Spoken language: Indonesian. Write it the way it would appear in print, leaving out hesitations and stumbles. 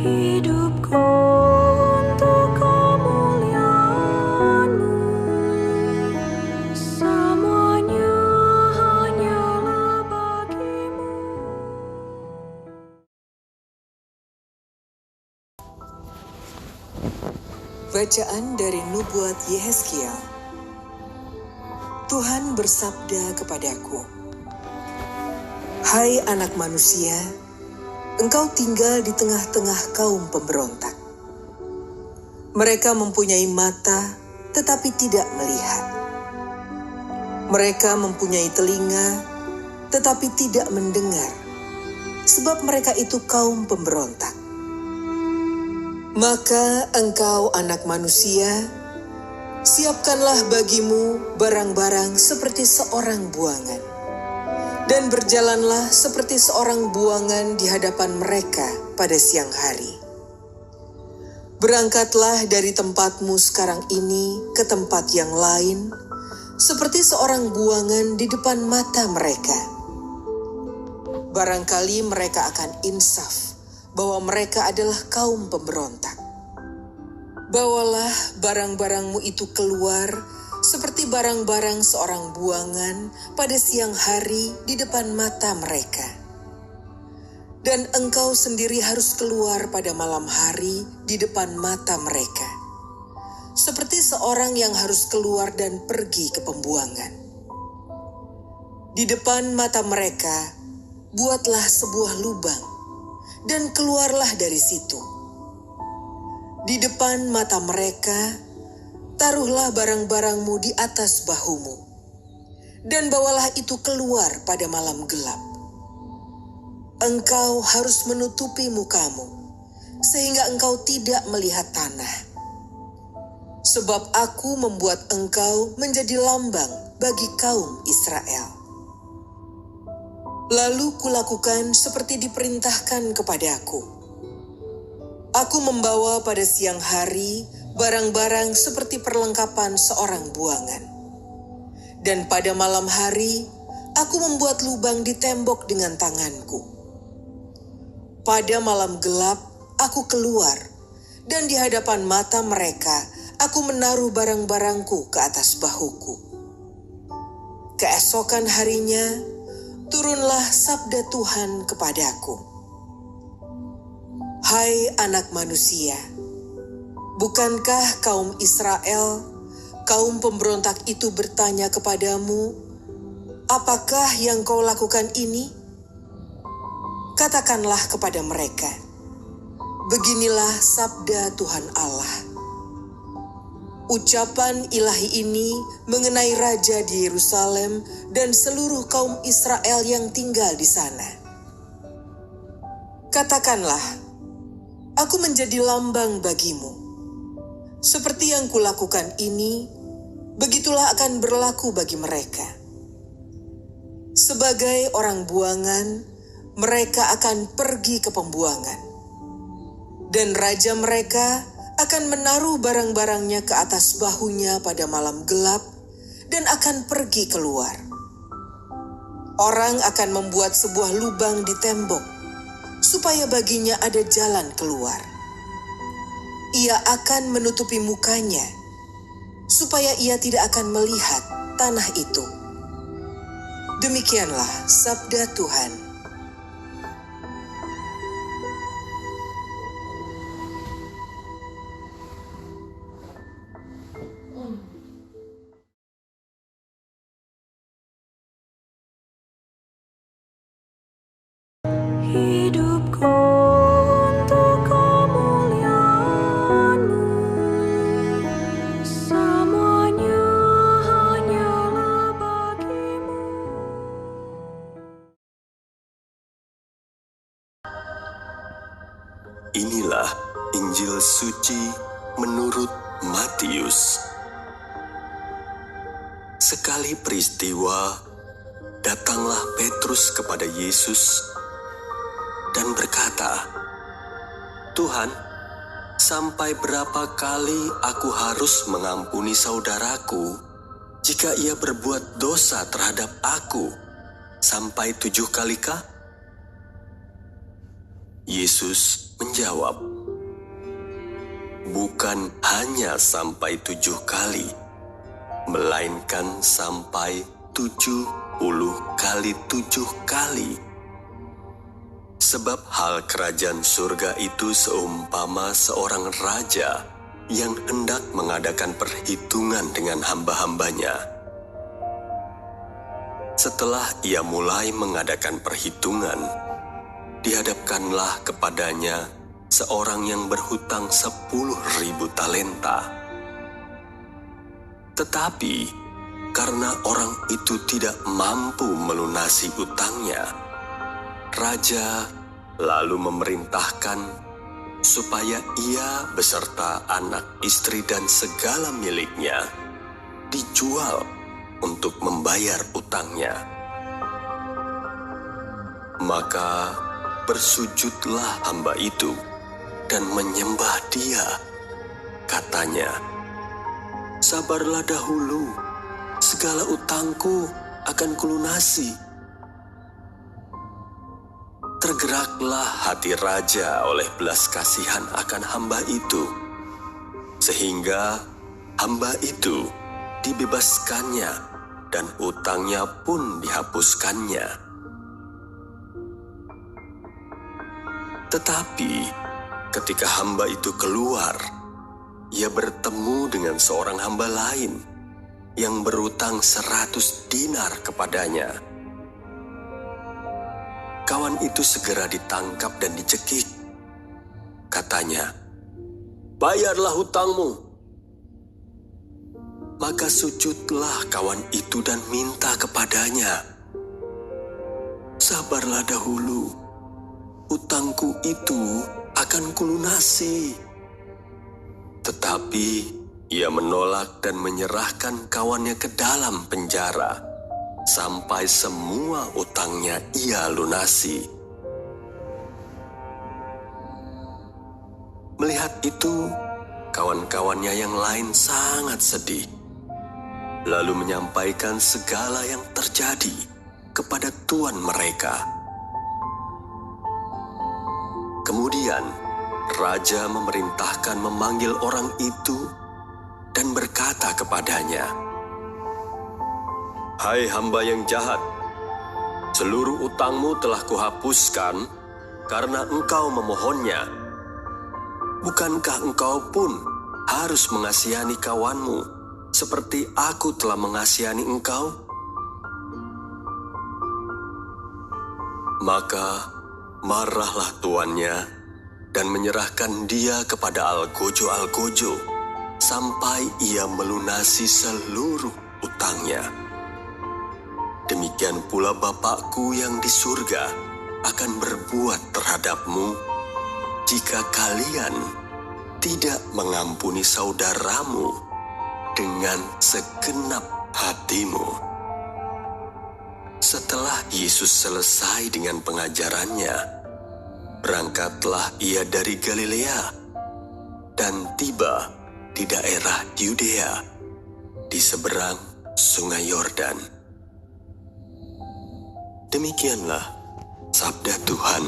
Hidupku untuk kemuliaan-Mu, semuanya hanyalah bagi-Mu. Bacaan dari Nubuat Yehezkiel. Tuhan bersabda kepadaku, "Hai anak manusia, engkau tinggal di tengah-tengah kaum pemberontak. Mereka mempunyai mata, tetapi tidak melihat. Mereka mempunyai telinga, tetapi tidak mendengar, sebab mereka itu kaum pemberontak. Maka engkau anak manusia, siapkanlah bagimu barang-barang seperti seorang buangan, dan berjalanlah seperti seorang buangan di hadapan mereka pada siang hari. Berangkatlah dari tempatmu sekarang ini ke tempat yang lain, seperti seorang buangan di depan mata mereka. Barangkali mereka akan insaf bahwa mereka adalah kaum pemberontak. Bawalah barang-barangmu itu keluar seperti barang-barang seorang buangan pada siang hari di depan mata mereka. Dan engkau sendiri harus keluar pada malam hari di depan mata mereka, seperti seorang yang harus keluar dan pergi ke pembuangan. Di depan mata mereka, buatlah sebuah lubang, dan keluarlah dari situ. Di depan mata mereka, taruhlah barang-barangmu di atas bahumu, dan bawalah itu keluar pada malam gelap. Engkau harus menutupi mukamu, sehingga engkau tidak melihat tanah. Sebab aku membuat engkau menjadi lambang bagi kaum Israel. Lalu kulakukan seperti diperintahkan kepadaku. Aku membawa pada siang hari barang-barang seperti perlengkapan seorang buangan. Dan pada malam hari, aku membuat lubang di tembok dengan tanganku. Pada malam gelap, aku keluar, dan di hadapan mata mereka, aku menaruh barang-barangku ke atas bahuku. Keesokan harinya, turunlah sabda Tuhan kepadaku. Hai anak manusia, bukankah kaum Israel, kaum pemberontak itu bertanya kepadamu, apakah yang kau lakukan ini? Katakanlah kepada mereka, beginilah sabda Tuhan Allah. Ucapan ilahi ini mengenai Raja di Yerusalem dan seluruh kaum Israel yang tinggal di sana. Katakanlah, aku menjadi lambang bagimu. Seperti yang kulakukan ini, begitulah akan berlaku bagi mereka. Sebagai orang buangan, mereka akan pergi ke pembuangan. Dan raja mereka akan menaruh barang-barangnya ke atas bahunya pada malam gelap dan akan pergi keluar. Orang akan membuat sebuah lubang di tembok supaya baginya ada jalan keluar. Ia akan menutupi mukanya supaya ia tidak akan melihat tanah itu. Demikianlah sabda Tuhan. Hidupku untuk kemuliaan-Mu, semuanya hanyalah bagi-Mu. Inilah Injil suci menurut Matius. Sekali peristiwa, datanglah Petrus kepada Yesus dan berkata, "Tuhan, sampai berapa kali aku harus mengampuni saudaraku jika ia berbuat dosa terhadap aku? Sampai 7 kalikah?" Yesus menjawab, bukan hanya sampai 7 kali, melainkan sampai 70 kali 7 kali. Sebab hal kerajaan surga itu seumpama seorang raja yang hendak mengadakan perhitungan dengan hamba-hambanya. Setelah ia mulai mengadakan perhitungan, dihadapkanlah kepadanya seorang yang berhutang 10.000 talenta. Tetapi karena orang itu tidak mampu melunasi utangnya, raja lalu memerintahkan supaya ia beserta anak, istri, dan segala miliknya dijual untuk membayar utangnya. Maka bersujudlah hamba itu dan menyembah dia. Katanya, "Sabarlah dahulu, segala utangku akan kulunasi." Tergeraklah hati raja oleh belas kasihan akan hamba itu, sehingga hamba itu dibebaskannya dan utangnya pun dihapuskannya. Tetapi ketika hamba itu keluar, ia bertemu dengan seorang hamba lain yang berutang 100 dinar kepadanya. Kawan itu segera ditangkap dan dicekik. Katanya, "Bayarlah hutangmu." Maka sujudlah kawan itu dan minta kepadanya, "Sabarlah dahulu, hutangku itu akan kulunasi." Tetapi ia menolak dan menyerahkan kawannya ke dalam penjara sampai semua utangnya ia lunasi. Melihat itu, kawan-kawannya yang lain sangat sedih, lalu menyampaikan segala yang terjadi kepada tuan mereka. Kemudian, raja memerintahkan memanggil orang itu dan berkata kepadanya, "Hai hamba yang jahat, seluruh utangmu telah kuhapuskan karena engkau memohonnya. Bukankah engkau pun harus mengasihani kawanmu seperti aku telah mengasihani engkau?" Maka marahlah tuannya dan menyerahkan dia kepada algojo-algojo sampai ia melunasi seluruh utangnya. Demikian pula Bapakku yang di surga akan berbuat terhadapmu jika kalian tidak mengampuni saudaramu dengan segenap hatimu. Setelah Yesus selesai dengan pengajarannya, berangkatlah ia dari Galilea dan tiba di daerah Yudea di seberang Sungai Yordan. Demikianlah sabda Tuhan.